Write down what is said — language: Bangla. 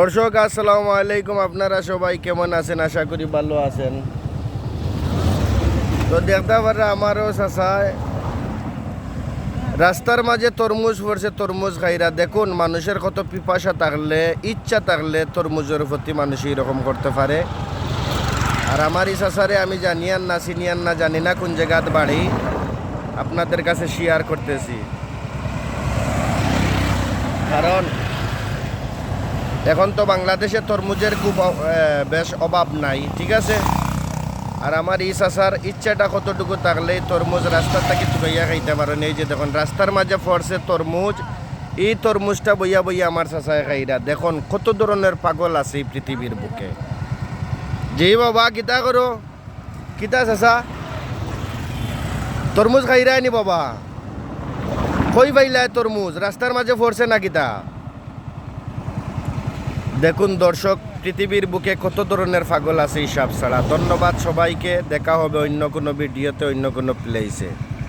দর্শক আসসালামু আলাইকুম, আপনারা সবাই কেমন আছেন? আশা করি ভালো আছেন। তো দেখতে পারে আমারও চাষায় রাস্তার মাঝে তরমুজ পড়ছে, তরমুজ খাইরা। দেখুন, মানুষের কত পিপাসা থাকলে, ইচ্ছা থাকলে তরমুজের প্রতি মানুষ এরকম করতে পারে। আর আমার এই চাষারে আমি জানিয়ান না চিনিয়ান না, জানি না কোন জায়গাত বাড়ি, আপনাদের কাছে শেয়ার করতেছি। কারণ এখন তো বাংলাদেশে তরমুজের খুব বেশ অভাব নাই, ঠিক আছে। আর আমার এই চাষার ইচ্ছাটা কতটুকু থাকলে তরমুজ রাস্তার থেকে তুলাইয়া খাইতে পারেন। এই যে দেখুন, রাস্তার মাঝে পড়ছে তরমুজ, এই তরমুজটা বইয়া বইয়া আমার চাষায় খাইরা। দেখুন কত ধরনের পাগল আছে এই পৃথিবীর বুকে। যেই বাবা কিতা করো, কিতা চাষা তরমুজ খাইরা নি বাবা? কই পাইলায় তরমুজ? রাস্তার মাঝে পড়ছে না কিতা? দেখুন দর্শক, পৃথিবীর বুকে কত ধরনের পাগল আছে হিসাব ছাড়া। ধন্যবাদ সবাইকে, দেখা হবে অন্য কোনো ভিডিওতে, অন্য কোনো প্লেসে।